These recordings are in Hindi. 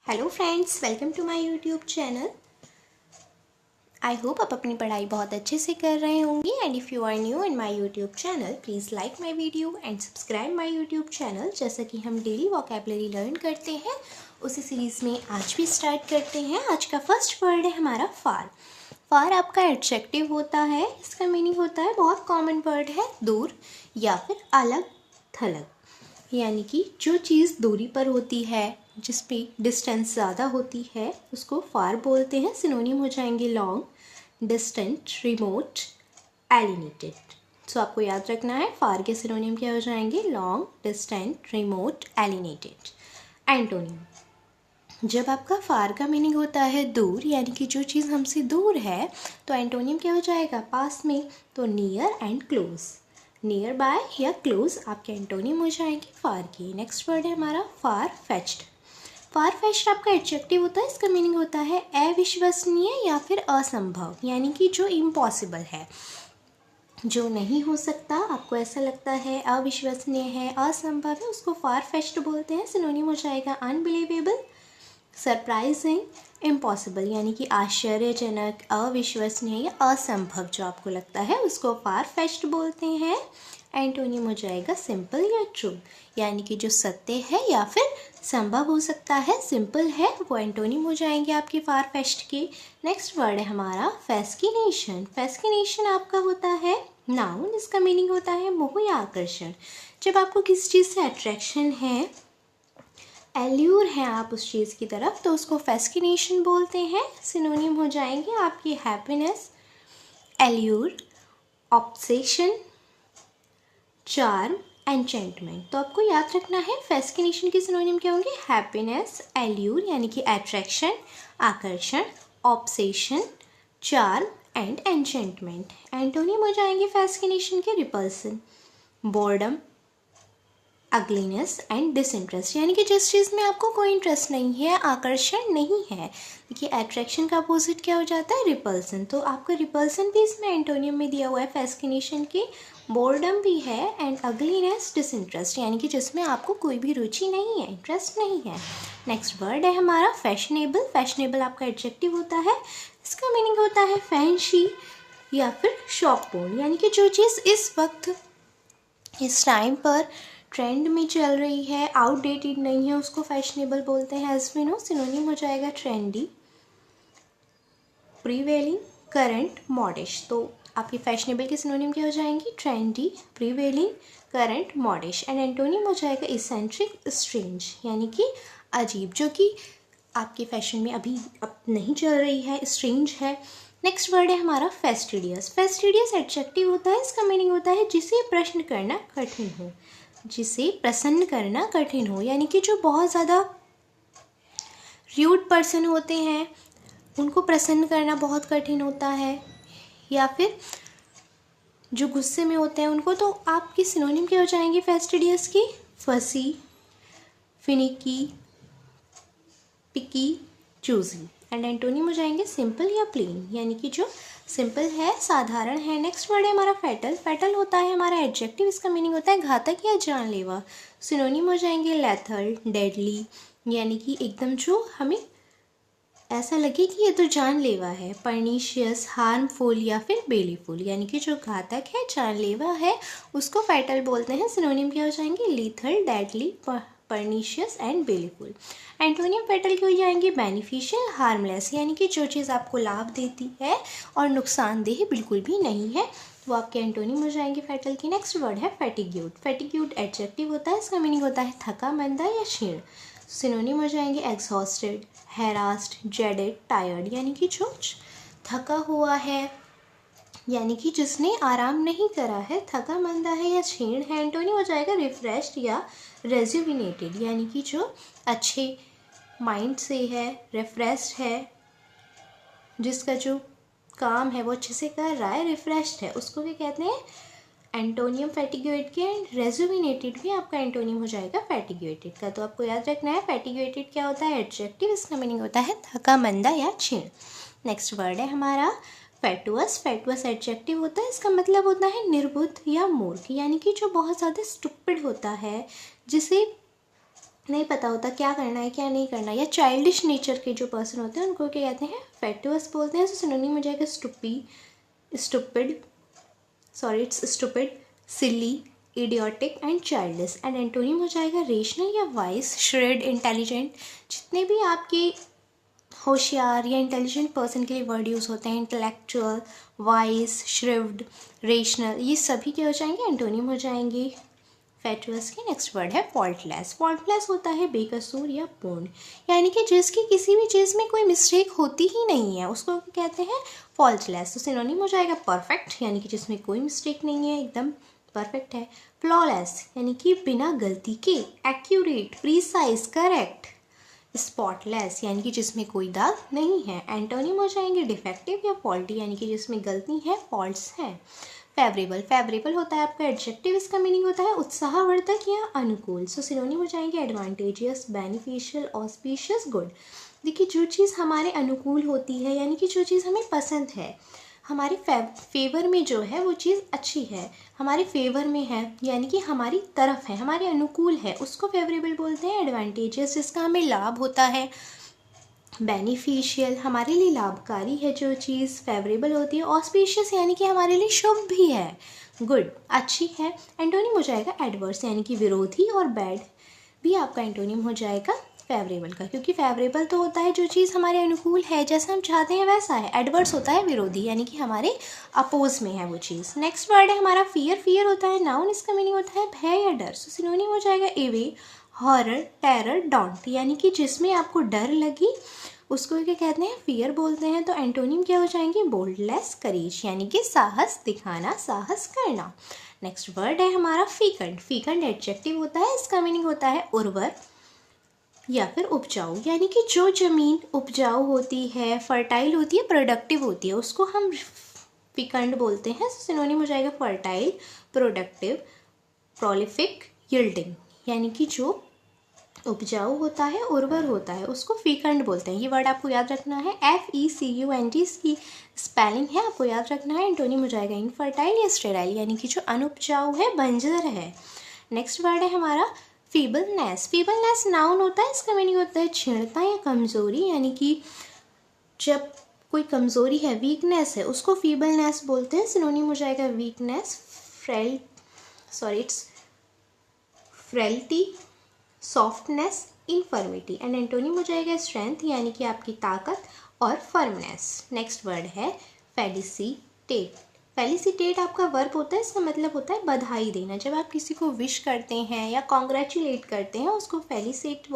Hello friends, welcome to my YouTube channel. I hope आप अपनी पढ़ाई बहुत अच्छे से कर रहे होंगे and if you are new in my YouTube channel please like my video and subscribe my YouTube channel. जैसा कि हम डेली वोकैबुलरी लर्न करते हैं उसी सीरीज़ में आज भी स्टार्ट करते हैं। आज का फर्स्ट वर्ड है हमारा फार। फार आपका एडजेक्टिव होता है। इसका मीनिंग होता है, बहुत कॉमन वर्ड है, दूर या फिर अलग थलग, यानी कि जो चीज़ दूरी पर होती है, जिस पे डिस्टेंस ज़्यादा होती है, उसको फार बोलते हैं। सिनोनिम हो जाएंगे लॉन्ग, डिस्टेंट, रिमोट, एलिनेटेड। सो आपको याद रखना है फार के सिनोनिम क्या हो जाएंगे, long, distant, remote, alienated. Antonym, जब आपका फार का मीनिंग होता है दूर, यानी कि जो चीज़ हमसे दूर है, तो एंटोनिम क्या हो जाएगा, पास में, तो near and close. Near by या क्लोज आपके एंटोनिम हो जाएंगे फार की। नेक्स्ट वर्ड है हमारा फार फेच्ड। फार फेच्ड आपका एडजेक्टिव होता है। इसका मीनिंग होता है अविश्वसनीय या फिर असंभव, यानी कि जो इम्पॉसिबल है, जो नहीं हो सकता, आपको ऐसा लगता है अविश्वसनीय है, असंभव है, उसको फार फेच्ड बोलते हैं। सिनोनिम हो जाएगा अनबिलीवेबल, सरप्राइजिंग, इम्पॉसिबल, यानी कि आश्चर्यजनक, अविश्वसनीय या असंभव जो आपको लगता है उसको फार फेच्ड बोलते हैं। एंटोनिम हो जाएगा सिंपल या ट्रू, यानी कि जो सत्य है या फिर संभव हो सकता है, सिंपल है, वो एंटोनिम हो जाएंगे आपके फार फेच्ड के। नेक्स्ट वर्ड है हमारा फैस्किनेशन। फैस्किनेशन आपका होता है नाउन। इसका मीनिंग होता है मोह या आकर्षण। जब आपको किसी चीज़ से अट्रैक्शन है, एल्यूर है आप उस चीज़ की तरफ, तो उसको फैस्किनेशन बोलते हैं। सिनोनिम हो जाएंगे आपकी happiness, allure, obsession, charm, enchantment. तो आपको याद रखना है फैस्किनेशन की सिनोनिम क्या होंगे, हैप्पीनेस, एल्यूर यानी कि अट्रैक्शन, आकर्षण, obsession, charm and enchantment. Antonym हो जाएंगे फैस्किनेशन के repulsion, boredom, ugliness and disinterest, यानी कि जिस चीज़ में आपको कोई इंटरेस्ट नहीं है, आकर्षण नहीं है। देखिए अट्रैक्शन का अपोजिट क्या हो जाता है, रिपल्सन। तो आपका रिपल्सन भी इसमें एंटोनियम में दिया हुआ है फैस्किनेशन के। बोर्डम भी है एंड अगलीनेस, डिसइंटरेस्ट, यानी कि जिसमें आपको कोई भी रुचि नहीं है, इंटरेस्ट नहीं है। नेक्स्ट वर्ड है हमारा फैशनेबल। फैशनेबल आपका एडजेक्टिव होता है। इसका मीनिंग होता है फैंसी या फिर शौकपूर्ण, यानी कि जो चीज़ इस वक्त, इस टाइम पर ट्रेंड में चल रही है, आउटडेटेड नहीं है, उसको फैशनेबल बोलते हैं। एज वी नो सिनोनिम हो जाएगा ट्रेंडी, प्रीवेलिंग, करंट, मॉडिश। तो आपकी फैशनेबल के सिनोनिम क्या हो जाएंगी, trendy, prevailing, current, modish. And antonym हो जाएगा इसेंट्रिक, स्ट्रेंज, यानी कि अजीब, जो कि आपके फैशन में अभी अब नहीं चल रही है, स्ट्रेंज है। नेक्स्ट वर्ड है हमारा फेस्टिडियस। फेस्टिडियस एडजेक्टिव होता है। इसका मीनिंग होता है जिसे प्रश्न करना कठिन हो, जिसे प्रसन्न करना कठिन हो, यानी कि जो बहुत ज़्यादा र्यूड पर्सन होते हैं उनको प्रसन्न करना बहुत कठिन होता है, या फिर जो गुस्से में होते हैं उनको। तो आपकी सिनोनिम क्या हो जाएंगी फेस्टिडियस की, fussy, finicky, picky, choosy. And antonym हो जाएंगे सिंपल या प्लेन, यानी कि जो सिंपल है, साधारण है। नेक्स्ट वर्ड है हमारा फैटल। फैटल होता है हमारा एडजेक्टिव। इसका मीनिंग होता है घातक या जानलेवा। सिनोनिम हो जाएंगे लेथल, डेडली, यानी कि एकदम जो हमें ऐसा लगे कि ये तो जानलेवा है। परनीशियस, हार्मफुल या फिर बेलीफुल, यानी कि जो घातक है, जानलेवा है, उसको फैटल बोलते हैं। सिनोनिम क्या हो जाएंगे, lethal, deadly, pernicious and baleful. Antonym fatal की हो जाएंगे बेनिफिशियल, हार्मलेस, यानी कि जो चीज़ आपको लाभ देती है और नुकसानदेह बिल्कुल भी नहीं है, वो आपके एंटोनिम हो जाएंगे फैटल की। नेक्स्ट वर्ड है फैटिग्यूड। फैटिग्यूड एडजेक्टिव होता है। इसका मीनिंग होता है थका, मंदा या क्षीण। सिनोनिम हो जाएंगे एग्जॉस्टेड, हैरास्ड, जेडेड, टायर्ड, यानी कि जो थका हुआ है, यानी कि जिसने आराम नहीं करा है, थका मंदा है या क्षीण है। एंटोनिम हो जाएगा रिफ्रेश्ड या रेजुविनेटेड, यानी कि जो अच्छे माइंड से है, रिफ्रेश्ड है, जिसका जो काम है वो अच्छे से कर रहा है, रिफ्रेश्ड है, उसको भी कहते हैं एंटोनियम फैटिग्यूएटेड के। एंड रेजुविनेटेड भी आपका एंटोनियम हो जाएगा फैटिग्यूएटेड का। तो आपको याद रखना है फैटिग्यूएटेड क्या होता है, एडजेक्टिव। इसका मीनिंग होता है थका, मंदा या क्षीण। नेक्स्ट वर्ड है हमारा फैटुअस। फैटुअस एडजेक्टिव होता है। इसका मतलब होता है निर्बुद्ध या मूर्ख, यानी कि जो बहुत ज़्यादा स्टुपिड होता है, जिसे नहीं पता होता क्या करना है क्या नहीं करना, या चाइल्डिश नेचर के जो पर्सन होते हैं उनको क्या कहते हैं, फैटुअस बोलते हैं। तो सिनोनिम हो जाएगा stupid, sorry it's stupid, silly, idiotic and childish. And antonym हो जाएगा रेशनल या वाइज, श्रेड, इंटेलिजेंट। जितने भी आपके होशियार या इंटेलिजेंट पर्सन के लिए वर्ड यूज़ होते हैं, इंटेलेक्चुअल, वाइज, श्रिव्ड, रेशनल, ये सभी क्या हो जाएंगे, एंटोनिम हो जाएंगे फैटुअस के। नेक्स्ट वर्ड है फॉल्टलेस। फॉल्टलेस होता है बेकसूर या पूर्ण, यानी कि जिसकी किसी भी चीज़ में कोई मिस्टेक होती ही नहीं है उसको कहते हैं फॉल्टलेस। तो सिनोनिम हो जाएगा परफेक्ट, यानी कि जिसमें कोई मिस्टेक नहीं है, एकदम परफेक्ट है। फ्लॉलेस यानी कि बिना गलती के, एक्यूरेट, प्रीसाइज, करेक्ट। स्पॉटलेस यानी कि जिसमें कोई दाग नहीं है। एंटोनिम हो जाएंगे डिफेक्टिव या फॉल्टी, यानी कि जिसमें गलती है, फॉल्ट्स है। फेवरेबल, फेवरेबल होता है आपका एडजेक्टिव, इसका मीनिंग होता है उत्साहवर्धक या अनुकूल। सो सिनोनिम हो जाएंगे एडवांटेजियस, बेनिफिशियल, ऑस्पिशियस, गुड। देखिए जो चीज़ हमारे अनुकूल होती है, यानी कि जो चीज़ हमें पसंद है, हमारे फेवर में जो है वो चीज़ अच्छी है, हमारे फेवर में है, यानी कि हमारी तरफ है, हमारे अनुकूल है, उसको फेवरेबल बोलते हैं। एडवांटेजियस जिसका हमें लाभ होता है। बेनिफिशियल हमारे लिए लाभकारी है जो चीज़ फेवरेबल होती है। ऑस्पिशियस यानी कि हमारे लिए शुभ भी है। गुड अच्छी है। एंटोनिम हो जाएगा एडवर्स, यानी कि विरोधी, और बैड भी आपका एंटोनिम हो जाएगा फेवरेबल का, क्योंकि फेवरेबल तो होता है जो चीज़ हमारे अनुकूल है, जैसा हम चाहते हैं वैसा है। एडवर्स होता है विरोधी, यानी कि हमारे अपोज में है वो चीज़। नेक्स्ट वर्ड है हमारा फियर। फियर होता है नाउन, इसका मीनिंग होता है भय या डर। सो सिनोनिम हो जाएगा एवे, हॉरर, टेरर, डॉन्ट, यानी कि जिसमें आपको डर लगी उसको क्या कहते हैं, फियर बोलते हैं। तो एंटोनिम क्या हो जाएंगे, बोल्डलेस, करेज, यानी कि साहस दिखाना, साहस करना। नेक्स्ट वर्ड है हमारा फीकंड। फीकंड एडजेक्टिव होता है, इसका मीनिंग होता है उर्वर या फिर उपजाऊ, यानी कि जो ज़मीन उपजाऊ होती है, फर्टाइल होती है, प्रोडक्टिव होती है, उसको हम फीकंड बोलते हैं। सिनोनिम हो जाएगा फर्टाइल, प्रोडक्टिव, प्रोलिफिक, यील्डिंग, यानी कि जो उपजाऊ होता है, उर्वर होता है, उसको फीकंड बोलते हैं। ये वर्ड आपको याद रखना है। FECUND इसकी स्पेलिंग है, आपको याद रखना है। एंटोनिम हो जाएगा इनफर्टाइल या स्टेराइल, यानी कि जो अनुपजाऊ है, बंजर है। नेक्स्ट वर्ड है हमारा फीबलनेस। फीबलनेस नाउन होता है, इसका मीनिंग होता है क्षीणता या कमजोरी, यानी कि जब कोई कमजोरी है, वीकनेस है, उसको फीबलनेस बोलते हैं। सिनोनिम हो जाएगा weakness, frailty, softness, infirmity. And antonym हो जाएगा स्ट्रेंथ, यानी कि आपकी ताकत, और फर्मनेस। नेक्स्ट वर्ड है फेलिसिटेट। फेलिसिटेट आपका वर्ब होता है, इसका मतलब होता है बधाई देना। जब आप किसी को विश करते हैं या कॉन्ग्रेचुलेट करते हैं, उसको फेलिसिटेट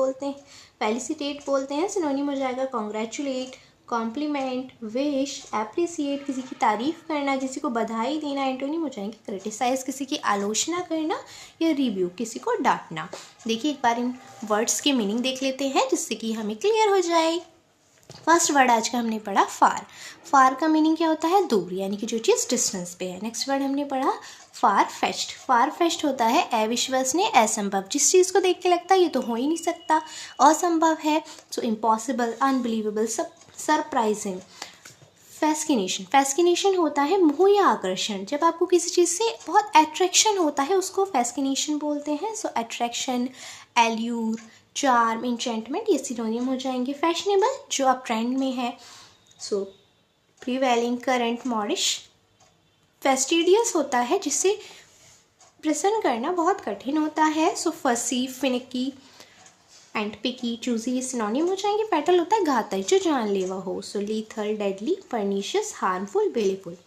बोलते हैं। सिनोनिम हो जाएगा कॉन्ग्रेचुलेट, कॉम्प्लीमेंट, विश, एप्रिसिएट, किसी की तारीफ करना, किसी को बधाई देना। एंटोनिम हो जाएंगे क्रिटिसाइज, किसी की आलोचना करना, या रिव्यू, किसी को डांटना। देखिए एक बार इन वर्ड्स के मीनिंग देख लेते हैं जिससे कि हमें क्लियर हो जाए। फर्स्ट वर्ड आज का हमने पढ़ा फार। फार का मीनिंग क्या होता है, दूर, यानी कि जो चीज़ डिस्टेंस पे है। नेक्स्ट वर्ड हमने पढ़ा फार फेस्ट। फार फेस्ट होता है अविश्वसनीय, असंभव, जिस चीज़ को देख के लगता है ये तो हो ही नहीं सकता, असंभव है। So impossible, unbelievable, surprising. Fascination होता है मोह या आकर्षण, जब आपको किसी चीज़ से बहुत अट्रैक्शन होता है उसको फैस्किनेशन बोलते हैं। सो अट्रैक्शन, एल्यूर, चार्म, इंचेंटमेंट, ये सिनोनिम हो जाएंगे। फैशनेबल जो अब ट्रेंड में है। सो प्रिवेलिंग, करंट, मॉडिश। फेस्टिडियस होता है जिससे प्रसन्न करना बहुत कठिन होता है। So fussy, finicky and picky, choosy, synonym हो जाएंगे। फैटल होता है घातक, जो जानलेवा हो। So lethal, deadly, pernicious, harmful, baleful.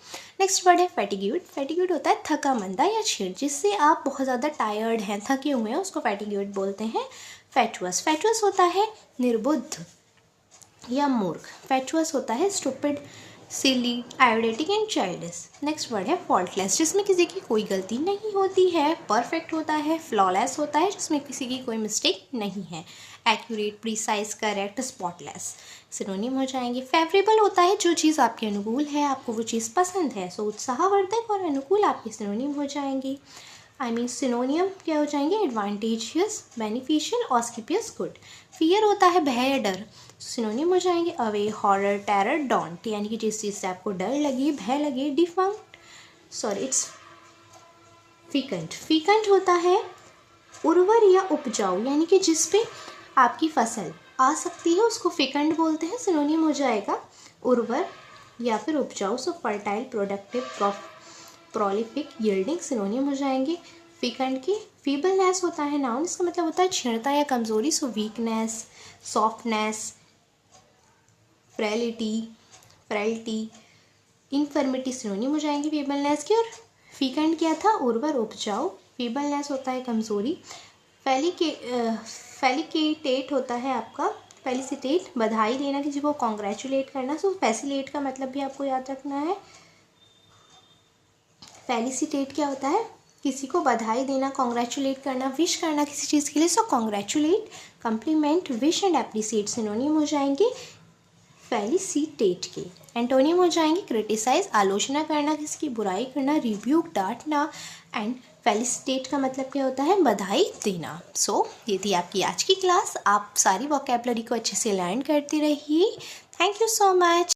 Next word है फैटिग्यूड। फैटिग्यूड होता है थका मंदा या छीड़, जिससे आप बहुत ज़्यादा टायर्ड हैं, थके हुए हैं, उसको फैटिग्यूड बोलते हैं। फैचुअस होता है निर्बुद्ध या मूर्ख। फैचुअस होता है stupid, silly, idiotic and childish. Next word है फॉल्टलेस, जिसमें किसी की कोई गलती नहीं होती है। परफेक्ट होता है। फ्लॉलेस होता है जिसमें किसी की कोई मिस्टेक नहीं है। Accurate, precise, correct, spotless, synonym हो जाएंगे। फेवरेबल होता है जो चीज़ आपके अनुकूल है, आपको वो चीज़ पसंद है। सो उत्साहवर्धक और अनुकूल आपके सिनोनिम हो जाएंगे। सिनोनियम क्या हो जाएंगे, एडवांटेजियस, बेनिफिशियल, ऑस्किपियस, गुड। फियर होता है भय या डर, सिनोनिम हो जाएंगे अवे, हॉरर, टेरर, डॉन्ट, यानी कि जिस चीज़ से आपको डर लगे, भय लगे। इट्स फीकंट होता है उर्वर या उपजाऊ यानी कि जिस पे आपकी फसल आ सकती है उसको फिकंड बोलते हैं, सिनोनिम हो जाएगा उर्वर या फिर उपजाऊ। So fertile, productive, prolific, yielding synonym हो जाएंगे फिकंड के। फीबलनेस होता है नाउन, इसका मतलब होता है क्षीणता या कमजोरी। सो वीकनेस, सॉफ्टनेस, फ्रेलिटी, इनफर्मिटी सिनोनिम हो जाएंगे फीबलनेस के। और फीकंड क्या था? उर्वर, उपजाऊ। फीबलनेस होता है कमजोरी। फेलिकेटेट होता है आपका, फेलिसिटेट बधाई देना, किसी को कॉन्ग्रेचुलेट करना। सो फैसिलेट का मतलब भी आपको याद रखना है। फेलिसिटेट क्या होता है? किसी को बधाई देना, कॉन्ग्रेचुलेट करना, विश करना किसी चीज़ के लिए। So congratulate, compliment, wish and appreciate synonym हो जाएंगे फेलिसिटेट के। एंटोनियम हो जाएंगे क्रिटिसाइज, आलोचना करना, किसी की बुराई करना, रिव्यूक, डांटना। एंड फेलिसिटेट का मतलब क्या होता है? बधाई देना। सो ये थी आपकी आज की क्लास। आप सारी वोकैबुलरी को अच्छे से लर्न करती रहिए। Thank you so much.